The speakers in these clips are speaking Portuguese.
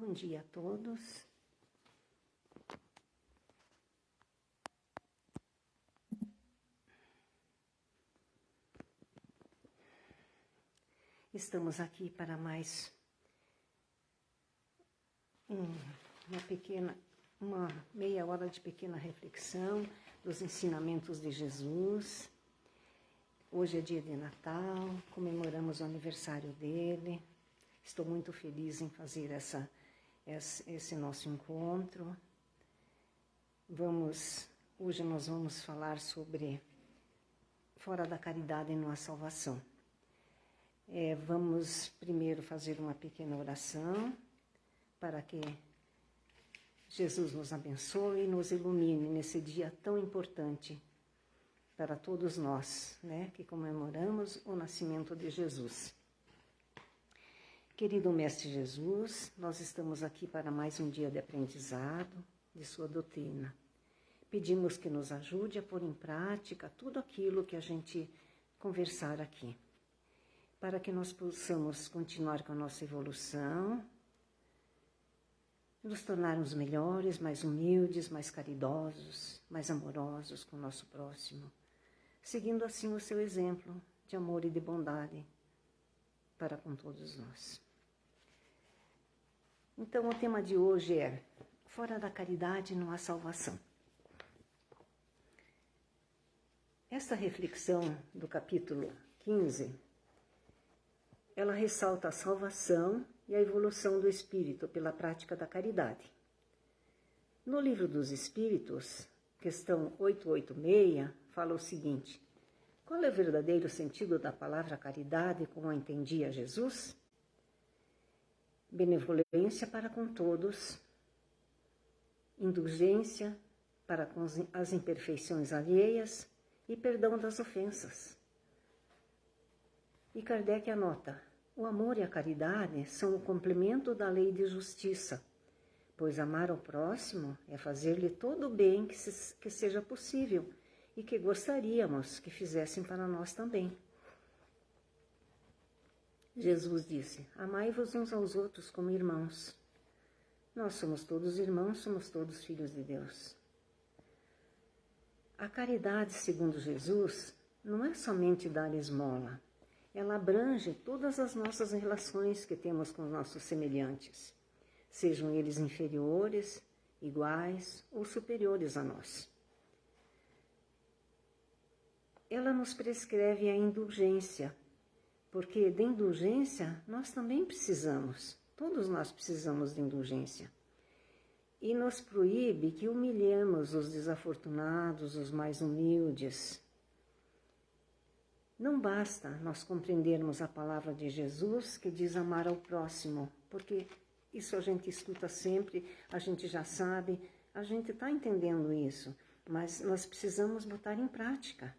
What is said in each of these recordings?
Bom dia a todos. Estamos aqui para mais uma meia hora de pequena reflexão dos ensinamentos de Jesus. Hoje é dia de Natal, comemoramos o aniversário dele. Estou muito feliz em fazer esse nosso encontro. Hoje nós vamos falar sobre fora da caridade não há salvação. Vamos primeiro fazer uma pequena oração para que Jesus nos abençoe e nos ilumine nesse dia tão importante para todos nós, né, que comemoramos o nascimento de Jesus. Querido Mestre Jesus, nós estamos aqui para mais um dia de aprendizado de sua doutrina. Pedimos que nos ajude a pôr em prática tudo aquilo que a gente conversar aqui, para que nós possamos continuar com a nossa evolução, nos tornarmos melhores, mais humildes, mais caridosos, mais amorosos com o nosso próximo, seguindo assim o seu exemplo de amor e de bondade para com todos nós. Então, o tema de hoje é: fora da caridade não há salvação. Esta reflexão do capítulo 15, ela ressalta a salvação e a evolução do espírito pela prática da caridade. No Livro dos Espíritos, questão 886, fala o seguinte: qual é o verdadeiro sentido da palavra caridade como a entendia Jesus? Benevolência para com todos, indulgência para com as imperfeições alheias e perdão das ofensas. E Kardec anota: o amor e a caridade são o complemento da lei de justiça, pois amar ao próximo é fazer-lhe todo o bem que seja possível e que gostaríamos que fizessem para nós também. Jesus disse: amai-vos uns aos outros como irmãos. Nós somos todos irmãos, somos todos filhos de Deus. A caridade, segundo Jesus, não é somente dar esmola. Ela abrange todas as nossas relações que temos com os nossos semelhantes, sejam eles inferiores, iguais ou superiores a nós. Ela nos prescreve a indulgência, porque de indulgência nós também precisamos, todos nós precisamos de indulgência. E nos proíbe que humilhemos os desafortunados, os mais humildes. Não basta nós compreendermos a palavra de Jesus que diz amar ao próximo, porque isso a gente escuta sempre, a gente já sabe, a gente está entendendo isso, mas nós precisamos botar em prática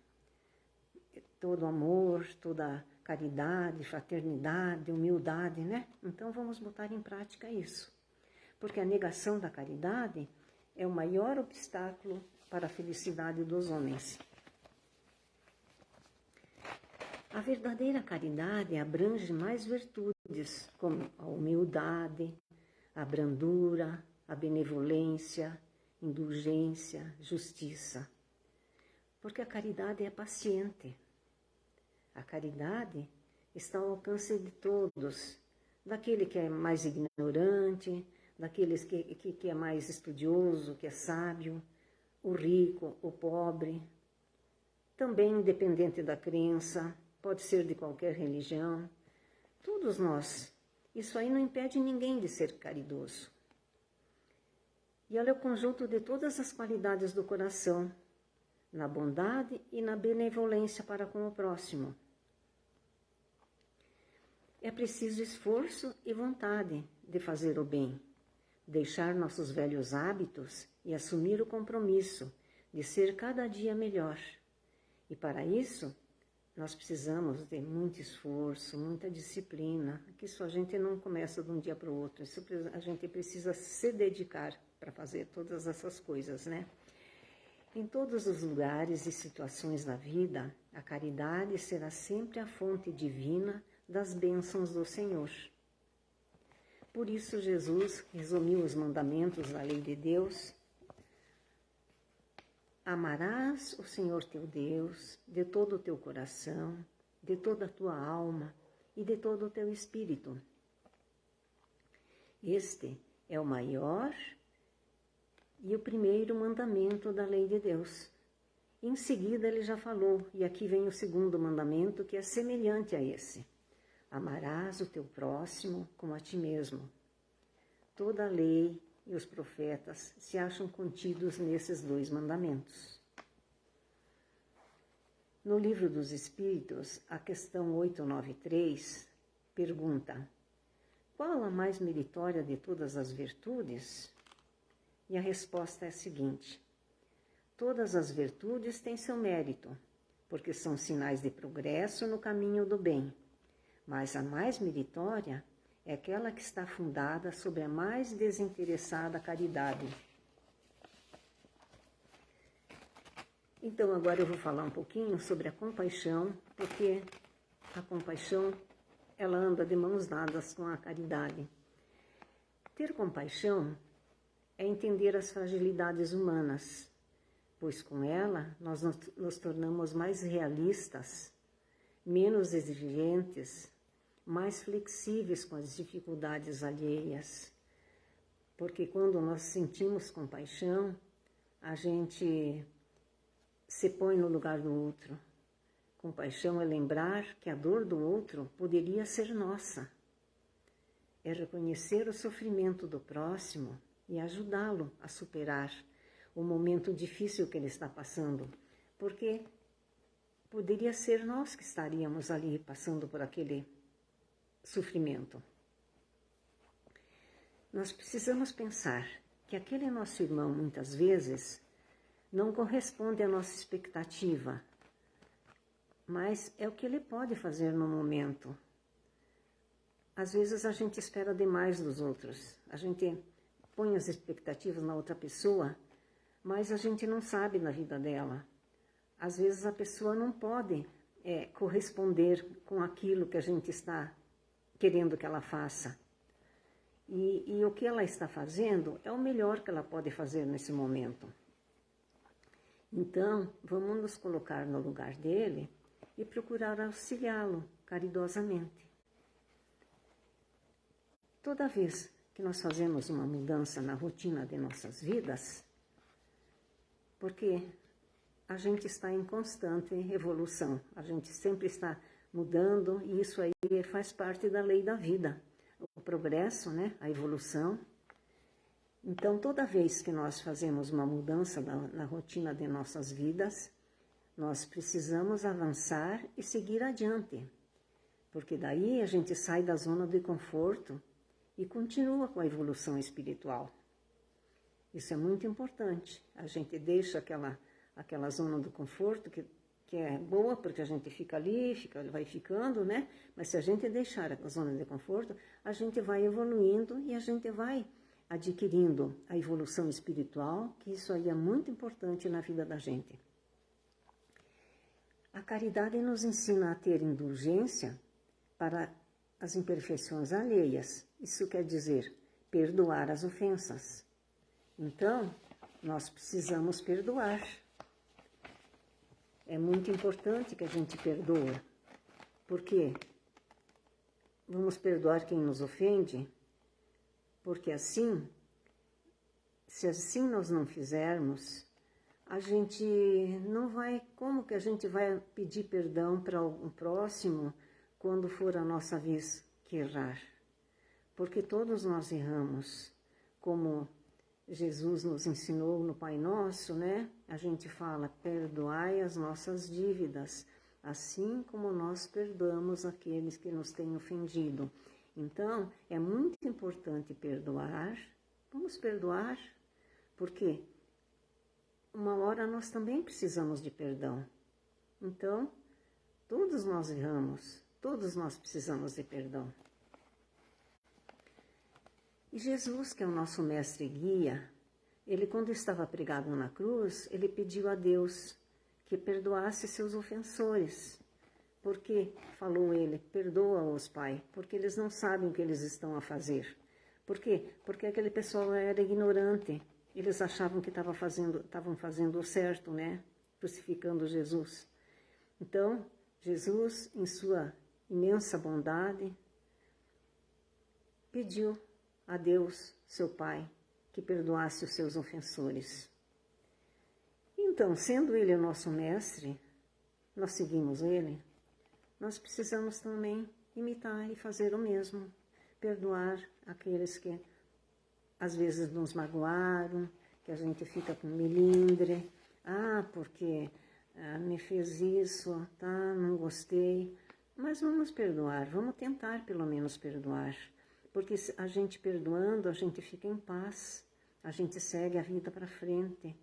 todo amor, toda caridade, fraternidade, humildade, né? Então vamos botar em prática isso, porque a negação da caridade é o maior obstáculo para a felicidade dos homens. A verdadeira caridade abrange mais virtudes, como a humildade, a brandura, a benevolência, indulgência, justiça. Porque a caridade é paciente. A caridade está ao alcance de todos, daquele que é mais ignorante, daqueles que é mais estudioso, que é sábio, o rico, o pobre, também independente da crença, pode ser de qualquer religião, todos nós. Isso aí não impede ninguém de ser caridoso. E ela é o conjunto de todas as qualidades do coração, na bondade e na benevolência para com o próximo. É preciso esforço e vontade de fazer o bem, deixar nossos velhos hábitos e assumir o compromisso de ser cada dia melhor. E para isso, nós precisamos de muito esforço, muita disciplina, que isso a gente não começa de um dia para o outro, isso a gente precisa se dedicar para fazer todas essas coisas, né? Em todos os lugares e situações da vida, a caridade será sempre a fonte divina das bênçãos do Senhor. Por isso Jesus resumiu os mandamentos da lei de Deus. Amarás o Senhor teu Deus de todo o teu coração, de toda a tua alma e de todo o teu espírito. Este é o maior e o primeiro mandamento da lei de Deus. Em seguida ele já falou, e aqui vem o segundo mandamento, que é semelhante a esse. Amarás o teu próximo como a ti mesmo. Toda a lei e os profetas se acham contidos nesses dois mandamentos. No Livro dos Espíritos, a questão 893 pergunta: qual a mais meritória de todas as virtudes? E a resposta é a seguinte: todas as virtudes têm seu mérito, porque são sinais de progresso no caminho do bem. Mas a mais meritória é aquela que está fundada sobre a mais desinteressada caridade. Então agora eu vou falar um pouquinho sobre a compaixão, porque a compaixão ela anda de mãos dadas com a caridade. Ter compaixão é entender as fragilidades humanas, pois com ela nós nos tornamos mais realistas, menos exigentes, mais flexíveis com as dificuldades alheias. Porque quando nós sentimos compaixão, a gente se põe no lugar do outro. Compaixão é lembrar que a dor do outro poderia ser nossa. É reconhecer o sofrimento do próximo e ajudá-lo a superar o momento difícil que ele está passando, porque poderia ser nós que estaríamos ali passando por aquele sofrimento. Nós precisamos pensar que aquele nosso irmão, muitas vezes, não corresponde à nossa expectativa, mas é o que ele pode fazer no momento. Às vezes a gente espera demais dos outros, a gente põe as expectativas na outra pessoa, mas a gente não sabe na vida dela. Às vezes a pessoa não pode corresponder com aquilo que a gente está querendo que ela faça. E o que ela está fazendo é o melhor que ela pode fazer nesse momento. Então, vamos nos colocar no lugar dele e procurar auxiliá-lo caridosamente. Toda vez que nós fazemos uma mudança na rotina de nossas vidas, porque a gente está em constante evolução, a gente sempre está mudando, e isso aí faz parte da lei da vida, o progresso, né? A evolução. Então, toda vez que nós fazemos uma mudança na rotina de nossas vidas, nós precisamos avançar e seguir adiante, porque daí a gente sai da zona de conforto e continua com a evolução espiritual. Isso é muito importante, a gente deixa aquela zona do conforto que é boa, porque a gente fica ali, vai ficando, né? Mas se a gente deixar a zona de conforto, a gente vai evoluindo e a gente vai adquirindo a evolução espiritual, que isso aí é muito importante na vida da gente. A caridade nos ensina a ter indulgência para as imperfeições alheias. Isso quer dizer perdoar as ofensas. Então, nós precisamos perdoar. É muito importante que a gente perdoe, porque vamos perdoar quem nos ofende, porque assim, se assim nós não fizermos, a gente não vai, como que a gente vai pedir perdão para o próximo quando for a nossa vez que errar? Porque todos nós erramos, como Jesus nos ensinou no Pai Nosso, né? A gente fala, perdoai as nossas dívidas, assim como nós perdoamos aqueles que nos têm ofendido. Então, é muito importante perdoar. Vamos perdoar, porque uma hora nós também precisamos de perdão. Então, todos nós erramos, todos nós precisamos de perdão. E Jesus, que é o nosso mestre e guia, ele, quando estava pregado na cruz, ele pediu a Deus que perdoasse seus ofensores. Porque, falou ele, perdoa-os, Pai, porque eles não sabem o que eles estão a fazer. Por quê? Porque aquele pessoal era ignorante. Eles achavam que estavam fazendo o certo, né? Crucificando Jesus. Então, Jesus, em sua imensa bondade, pediu a Deus, seu Pai, que perdoasse os seus ofensores. Então, sendo Ele o nosso mestre, nós seguimos Ele, nós precisamos também imitar e fazer o mesmo. Perdoar aqueles que às vezes nos magoaram, que a gente fica com melindre. Porque me fez isso, tá? Não gostei. Mas vamos perdoar, vamos tentar pelo menos perdoar. Porque a gente perdoando, a gente fica em paz, a gente segue a vida para frente.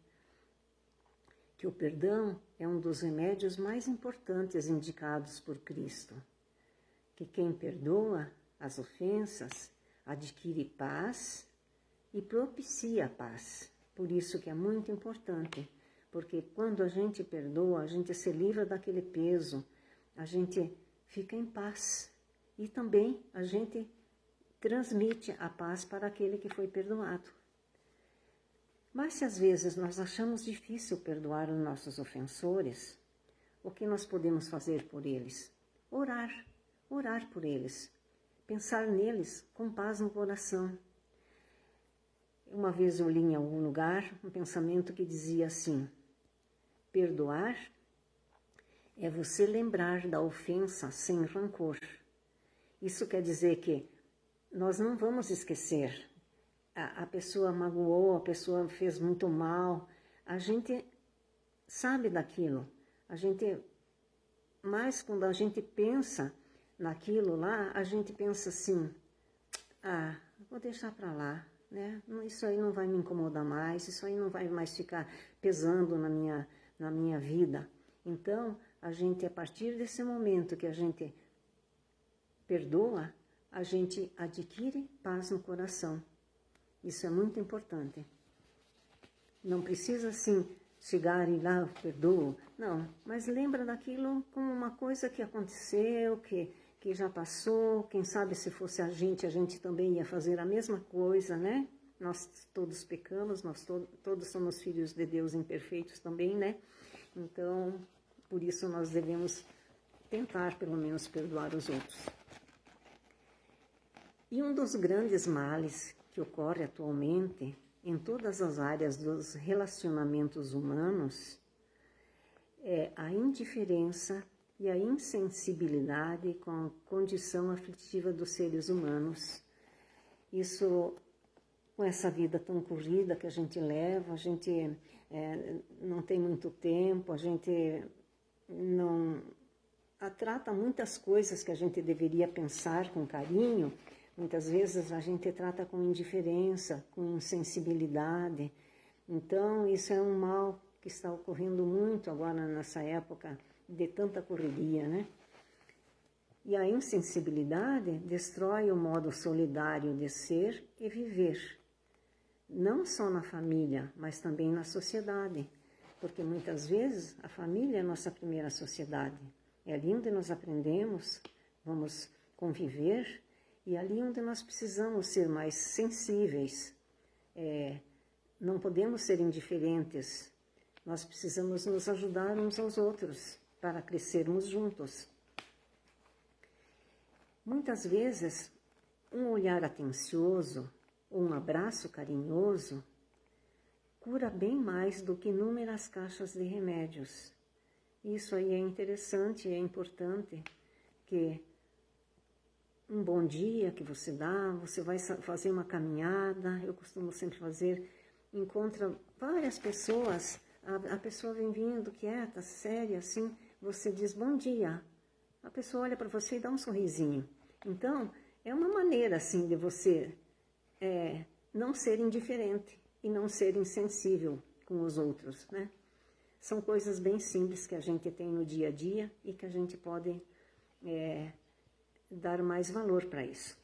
Que o perdão é um dos remédios mais importantes indicados por Cristo. Que quem perdoa as ofensas adquire paz e propicia a paz. Por isso que é muito importante, porque quando a gente perdoa, a gente se livra daquele peso, a gente fica em paz e também a gente transmite a paz para aquele que foi perdoado. Mas se às vezes nós achamos difícil perdoar os nossos ofensores, o que nós podemos fazer por eles? Orar por eles, pensar neles com paz no coração. Uma vez eu li em algum lugar um pensamento que dizia assim: perdoar é você lembrar da ofensa sem rancor. Isso quer dizer que nós não vamos esquecer. A pessoa magoou, a pessoa fez muito mal. A gente sabe daquilo. Mas quando a gente pensa naquilo lá, a gente pensa assim: vou deixar para lá, né? Isso aí não vai me incomodar mais, isso aí não vai mais ficar pesando na minha vida. Então, a partir desse momento que a gente perdoa, a gente adquire paz no coração. Isso é muito importante. Não precisa, assim, chegar e lá, perdoo. Não, mas lembra daquilo como uma coisa que aconteceu, que já passou. Quem sabe se fosse a gente também ia fazer a mesma coisa, né? Nós todos pecamos, nós todos somos filhos de Deus imperfeitos também, né? Então, por isso nós devemos tentar, pelo menos, perdoar os outros. E um dos grandes males que ocorre atualmente em todas as áreas dos relacionamentos humanos é a indiferença e a insensibilidade com a condição aflitiva dos seres humanos. Isso, com essa vida tão corrida que a gente leva, a gente não tem muito tempo, a gente não trata muitas coisas que a gente deveria pensar com carinho. Muitas vezes a gente trata com indiferença, com insensibilidade. Então, isso é um mal que está ocorrendo muito agora nessa época de tanta correria, né? E a insensibilidade destrói o modo solidário de ser e viver, não só na família, mas também na sociedade, porque muitas vezes a família é a nossa primeira sociedade. É ali onde nós aprendemos, vamos conviver, e ali onde nós precisamos ser mais sensíveis. Não podemos ser indiferentes, nós precisamos nos ajudar uns aos outros para crescermos juntos. Muitas vezes, um olhar atencioso ou um abraço carinhoso cura bem mais do que inúmeras caixas de remédios. Isso aí é interessante, é importante, que um bom dia que você dá, você vai fazer uma caminhada, eu costumo sempre fazer, encontra várias pessoas, a pessoa vem vindo quieta, séria, assim, você diz bom dia, a pessoa olha para você e dá um sorrisinho. Então, é uma maneira, assim, de você não ser indiferente e não ser insensível com os outros, né? São coisas bem simples que a gente tem no dia a dia e que a gente pode dar mais valor para isso.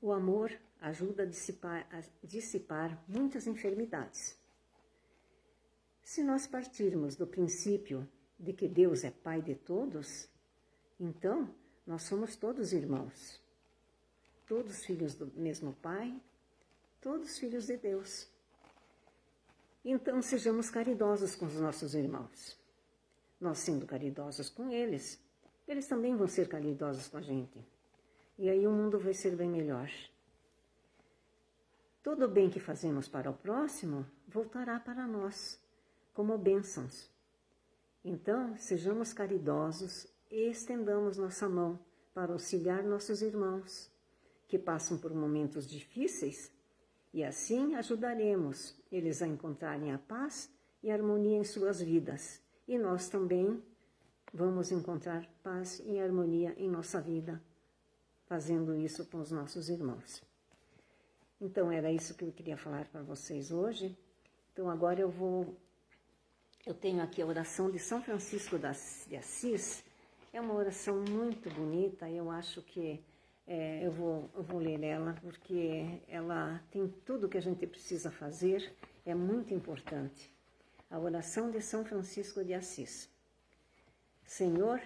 O amor ajuda a dissipar muitas enfermidades. Se nós partirmos do princípio de que Deus é Pai de todos, então nós somos todos irmãos. todos filhos do mesmo Pai, todos filhos de Deus. Então, sejamos caridosos com os nossos irmãos. Nós sendo caridosos com eles, eles também vão ser caridosos com a gente. E aí o mundo vai ser bem melhor. Todo o bem que fazemos para o próximo voltará para nós, como bênçãos. Então, sejamos caridosos e estendamos nossa mão para auxiliar nossos irmãos, que passam por momentos difíceis, e assim ajudaremos eles a encontrarem a paz e harmonia em suas vidas. E nós também vamos encontrar paz e harmonia em nossa vida, fazendo isso com os nossos irmãos. Então, era isso que eu queria falar para vocês hoje. Então, agora eu tenho aqui a oração de São Francisco de Assis. É uma oração muito bonita, eu acho que eu vou ler ela, porque ela tem tudo que a gente precisa fazer, é muito importante. A oração de São Francisco de Assis. Senhor,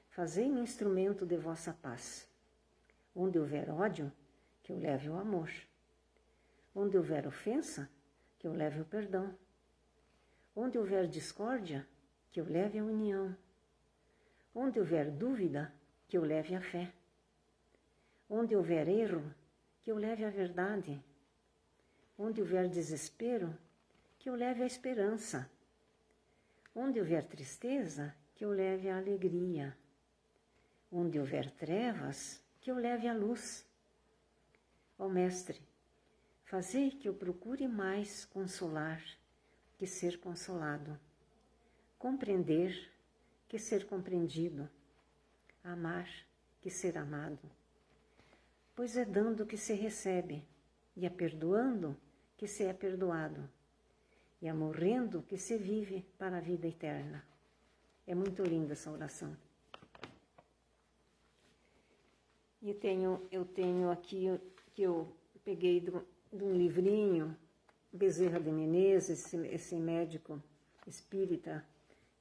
fazei-me instrumento de vossa paz. Onde houver ódio, que eu leve o amor. Onde houver ofensa, que eu leve o perdão. Onde houver discórdia, que eu leve a união. Onde houver dúvida, que eu leve a fé. Onde houver erro, que eu leve a verdade. Onde houver desespero, que eu leve a esperança. Onde houver tristeza, que eu leve a alegria. Onde houver trevas, que eu leve a luz. Ó Mestre, fazei que eu procure mais consolar que ser consolado, compreender que ser compreendido, amar que ser amado. Pois é dando que se recebe, e é perdoando que se é perdoado, e é morrendo que se vive para a vida eterna. É muito linda essa oração. E eu tenho aqui que eu peguei de um livrinho, Bezerra de Menezes, esse médico espírita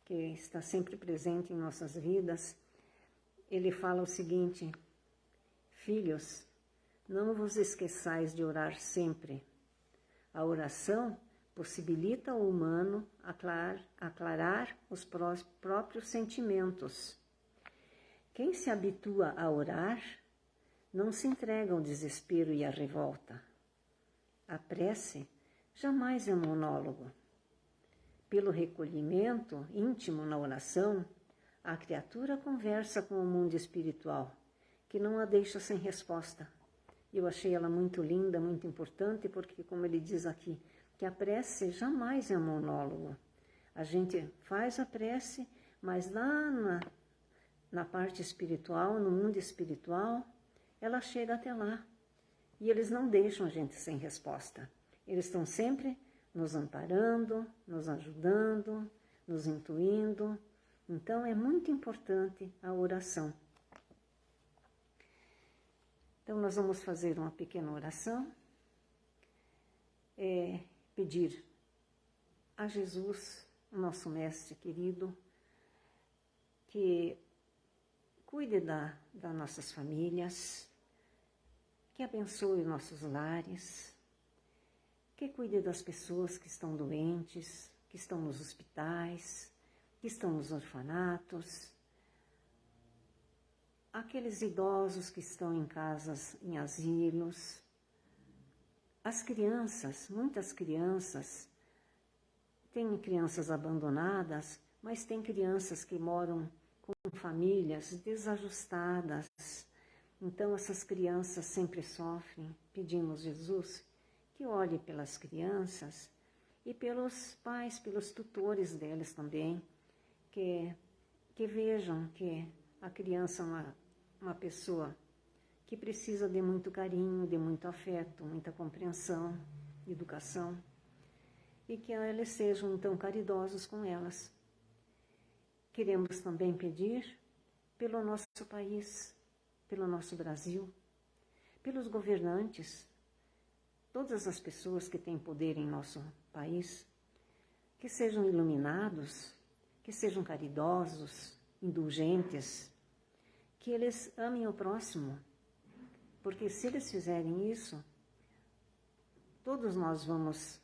que está sempre presente em nossas vidas. Ele fala o seguinte: filhos, não vos esqueçais de orar sempre. A oração possibilita ao humano aclarar os próprios sentimentos. Quem se habitua a orar não se entrega ao desespero e à revolta. A prece jamais é um monólogo. Pelo recolhimento íntimo na oração, a criatura conversa com o mundo espiritual, que não a deixa sem resposta. Eu achei ela muito linda, muito importante, porque, como ele diz aqui, que a prece jamais é um monólogo. A gente faz a prece, mas lá na parte espiritual, no mundo espiritual, ela chega até lá. E eles não deixam a gente sem resposta. Eles estão sempre nos amparando, nos ajudando, nos intuindo. Então, é muito importante a oração. Então, nós vamos fazer uma pequena oração. Pedir a Jesus, nosso Mestre querido, que cuide das nossas famílias, que abençoe nossos lares, que cuide das pessoas que estão doentes, que estão nos hospitais, que estão nos orfanatos, aqueles idosos que estão em casas, em asilos, as crianças, muitas crianças, tem crianças abandonadas, mas tem crianças que moram com famílias desajustadas. Então, essas crianças sempre sofrem. Pedimos, Jesus, que olhe pelas crianças e pelos pais, pelos tutores deles também, que vejam que a criança é uma pessoa que precisa de muito carinho, de muito afeto, muita compreensão, educação, e que eles sejam então caridosos com elas. Queremos também pedir pelo nosso país, pelo nosso Brasil, pelos governantes, todas as pessoas que têm poder em nosso país, que sejam iluminados, que sejam caridosos, indulgentes, que eles amem o próximo, Porque se eles fizerem isso, todos nós vamos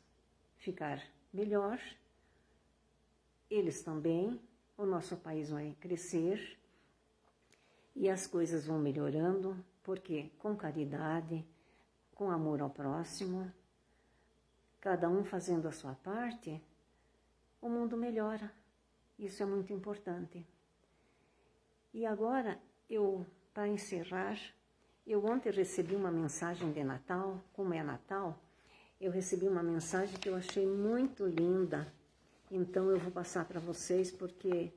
ficar melhor, eles também, o nosso país vai crescer e as coisas vão melhorando, porque com caridade, com amor ao próximo, cada um fazendo a sua parte, o mundo melhora. Isso é muito importante. E agora, para encerrar, eu ontem recebi uma mensagem de Natal, como é Natal, eu recebi uma mensagem que eu achei muito linda. Então eu vou passar para vocês, porque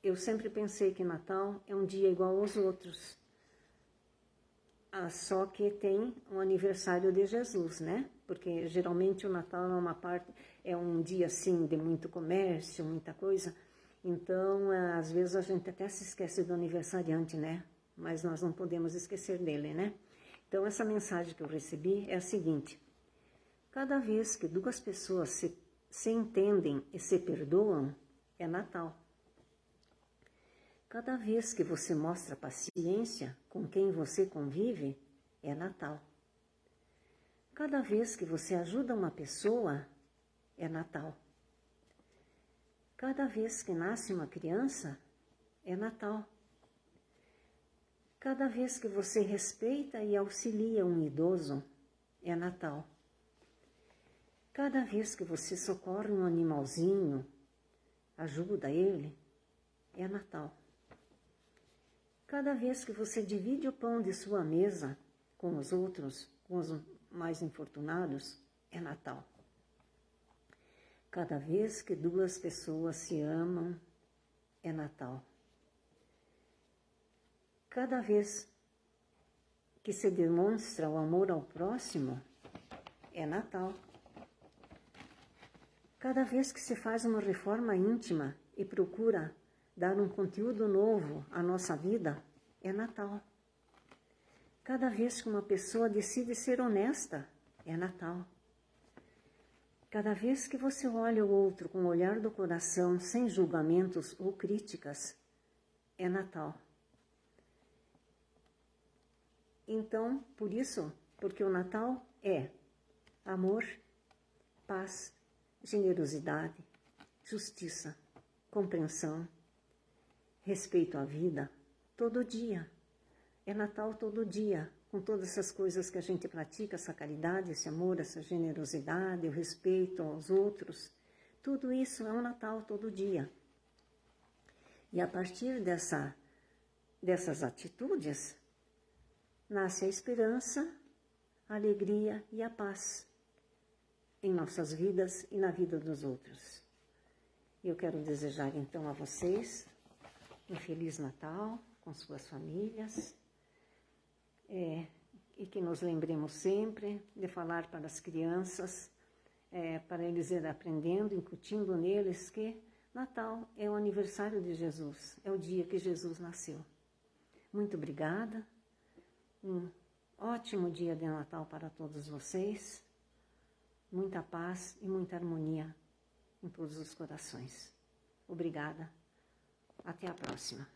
eu sempre pensei que Natal é um dia igual aos outros. Só que tem um aniversário de Jesus, né? Porque geralmente o Natal é um dia assim de muito comércio, muita coisa. Então, às vezes a gente até se esquece do aniversariante, né? Mas nós não podemos esquecer dele, né? Então, essa mensagem que eu recebi é a seguinte: cada vez que duas pessoas se entendem e se perdoam, é Natal. Cada vez que você mostra paciência com quem você convive, é Natal. Cada vez que você ajuda uma pessoa, é Natal. Cada vez que nasce uma criança, é Natal. Cada vez que você respeita e auxilia um idoso, é Natal. Cada vez que você socorre um animalzinho, ajuda ele, é Natal. Cada vez que você divide o pão de sua mesa com os outros, com os mais infortunados, é Natal. Cada vez que duas pessoas se amam, é Natal. Cada vez que se demonstra o amor ao próximo, é Natal. Cada vez que se faz uma reforma íntima e procura dar um conteúdo novo à nossa vida, é Natal. Cada vez que uma pessoa decide ser honesta, é Natal. Cada vez que você olha o outro com o olhar do coração, sem julgamentos ou críticas, é Natal. Então, por isso, porque o Natal é amor, paz, generosidade, justiça, compreensão, respeito à vida, todo dia. É Natal todo dia, com todas essas coisas que a gente pratica, essa caridade, esse amor, essa generosidade, o respeito aos outros. Tudo isso é um Natal todo dia. E a partir dessas atitudes, nasce a esperança, a alegria e a paz em nossas vidas e na vida dos outros. Eu quero desejar então a vocês um Feliz Natal com suas famílias, e que nos lembremos sempre de falar para as crianças, para eles irem aprendendo, incutindo neles que Natal é o aniversário de Jesus, é o dia que Jesus nasceu. Muito obrigada, um ótimo dia de Natal para todos vocês, muita paz e muita harmonia em todos os corações. Obrigada, até a próxima.